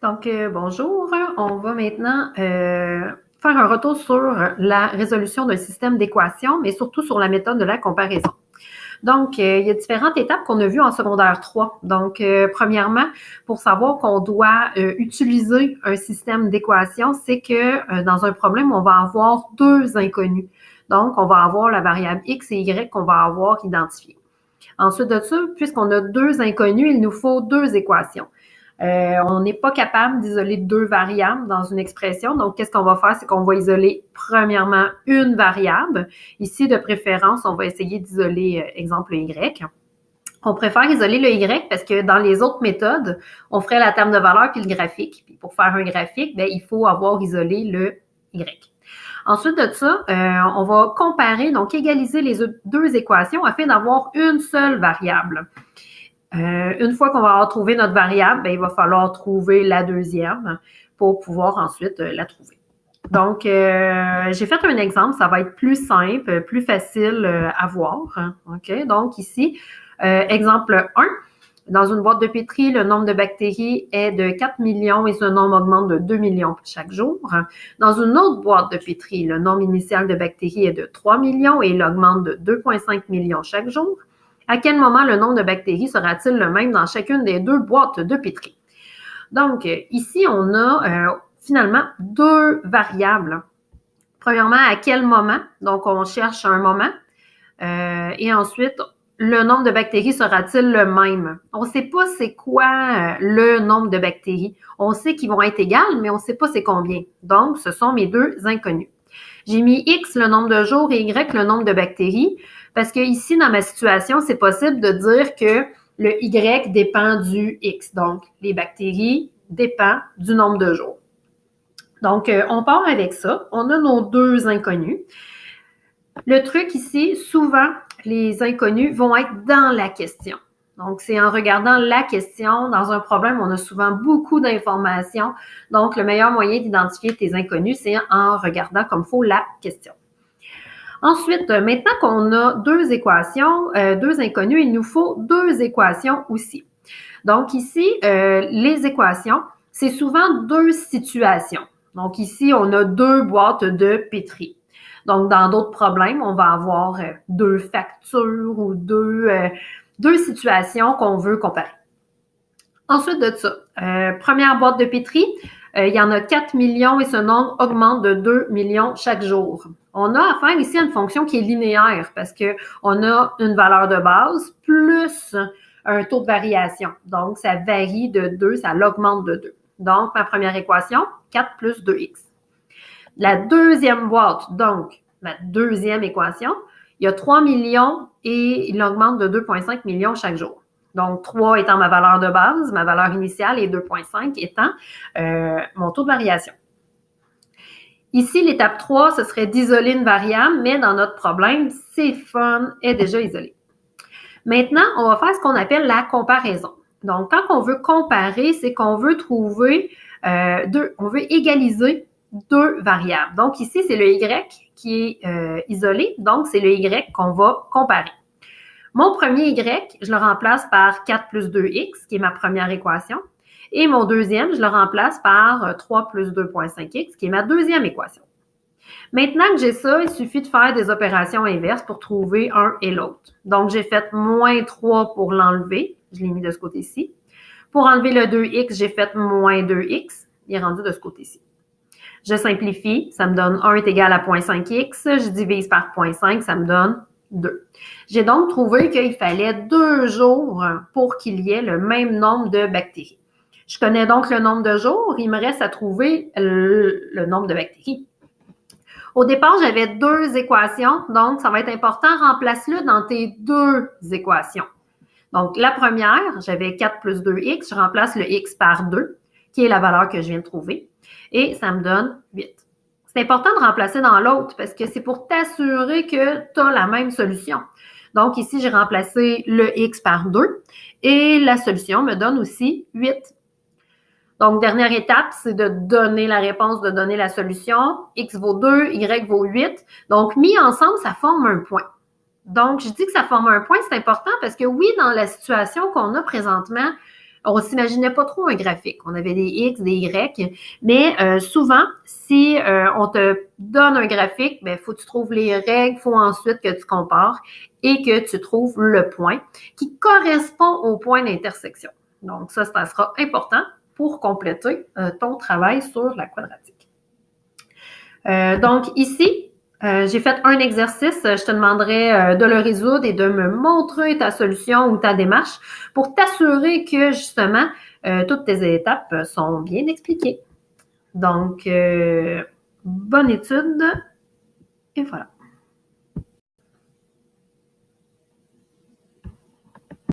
Donc, bonjour. On va maintenant faire un retour sur la résolution d'un système d'équations, mais surtout sur la méthode de la comparaison. Donc, il y a différentes étapes qu'on a vues en secondaire 3. Donc, premièrement, pour savoir qu'on doit utiliser un système d'équations, c'est que dans un problème, on va avoir deux inconnus. Donc, on va avoir la variable x et y qu'on va avoir identifiée. Ensuite de ça, puisqu'on a deux inconnus, il nous faut deux équations. On n'est pas capable d'isoler deux variables dans une expression. Donc, qu'est-ce qu'on va faire? C'est qu'on va isoler premièrement une variable. Ici, de préférence, on va essayer d'isoler, exemple, le y. On préfère isoler le y parce que dans les autres méthodes, on ferait la table de valeur puis le graphique. Puis pour faire un graphique, bien, il faut avoir isolé le y. Ensuite de ça, on va comparer, donc égaliser les deux équations afin d'avoir une seule variable. Une fois qu'on va avoir trouvé notre variable, bien, il va falloir trouver la deuxième pour pouvoir ensuite la trouver. Donc, j'ai fait un exemple, ça va être plus simple, plus facile à voir. OK? Donc, ici, exemple 1. Dans une boîte de pétri, le nombre de bactéries est de 4 millions et ce nombre augmente de 2 millions chaque jour. Dans une autre boîte de pétri, le nombre initial de bactéries est de 3 millions et il augmente de 2,5 millions chaque jour. À quel moment le nombre de bactéries sera-t-il le même dans chacune des deux boîtes de pétri? Donc, ici, on a finalement deux variables. Premièrement, à quel moment? Donc, on cherche un moment. Et ensuite, le nombre de bactéries sera-t-il le même? On ne sait pas c'est quoi le nombre de bactéries. On sait qu'ils vont être égales, mais on ne sait pas c'est combien. Donc, ce sont mes deux inconnus. J'ai mis X, le nombre de jours, et Y, le nombre de bactéries, parce que ici, dans ma situation, c'est possible de dire que le Y dépend du X. Donc, les bactéries dépendent du nombre de jours. Donc, on part avec ça. On a nos deux inconnus. Le truc ici, souvent, les inconnus vont être dans la question. Donc, c'est en regardant la question. Dans un problème, on a souvent beaucoup d'informations. Donc, le meilleur moyen d'identifier tes inconnus, c'est en regardant comme il faut la question. Ensuite, maintenant qu'on a deux équations, deux inconnus, il nous faut deux équations aussi. Donc, ici, les équations, c'est souvent deux situations. Donc, ici, on a deux boîtes de pétri. Donc, dans d'autres problèmes, on va avoir deux factures ou deux situations qu'on veut comparer. Ensuite de ça, première boîte de pétri, il y en a 4 millions et ce nombre augmente de 2 millions chaque jour. On a affaire ici à une fonction qui est linéaire parce qu'on a une valeur de base plus un taux de variation. Donc, ça varie de 2, ça l'augmente de 2. Donc, ma première équation, 4 plus 2x. La deuxième boîte, donc, ma deuxième équation, il y a 3 millions et il augmente de 2,5 millions chaque jour. Donc, 3 étant ma valeur de base, ma valeur initiale, et 2,5 étant mon taux de variation. Ici, l'étape 3, ce serait d'isoler une variable, mais dans notre problème, c'est fun, est déjà isolée. Maintenant, on va faire ce qu'on appelle la comparaison. Donc, quand on veut comparer, c'est qu'on veut trouver on veut égaliser deux variables. Donc, ici, c'est le y qui est isolé, donc c'est le y qu'on va comparer. Mon premier y, je le remplace par 4 plus 2x, qui est ma première équation. Et mon deuxième, je le remplace par 3 plus 2,5x, qui est ma deuxième équation. Maintenant que j'ai ça, il suffit de faire des opérations inverses pour trouver un et l'autre. Donc, j'ai fait moins 3 pour l'enlever. Je l'ai mis de ce côté-ci. Pour enlever le 2x, j'ai fait moins 2x. Il est rendu de ce côté-ci. Je simplifie. Ça me donne 1 est égal à 0,5x. Je divise par 0,5. Ça me donne 2. J'ai donc trouvé qu'il fallait 2 jours pour qu'il y ait le même nombre de bactéries. Je connais donc le nombre de jours. Il me reste à trouver le nombre de bactéries. Au départ, j'avais deux équations, donc ça va être important, remplace-le dans tes deux équations. Donc, la première, j'avais 4 plus 2x, je remplace le x par 2, qui est la valeur que je viens de trouver, et ça me donne 8. C'est important de remplacer dans l'autre parce que c'est pour t'assurer que tu as la même solution. Donc, ici, j'ai remplacé le x par 2 et la solution me donne aussi 8. Donc, dernière étape, c'est de donner la réponse, de donner la solution. X vaut 2, Y vaut 8. Donc, mis ensemble, ça forme un point. Donc, je dis que ça forme un point, c'est important parce que oui, dans la situation qu'on a présentement, on ne s'imaginait pas trop un graphique. On avait des X, des Y, mais souvent, si on te donne un graphique, il faut que tu trouves les règles, il faut ensuite que tu compares et que tu trouves le point qui correspond au point d'intersection. Donc, ça sera important pour compléter ton travail sur la quadratique. Donc, ici, j'ai fait un exercice. Je te demanderai de le résoudre et de me montrer ta solution ou ta démarche pour t'assurer que, justement, toutes tes étapes sont bien expliquées. Donc, bonne étude et voilà.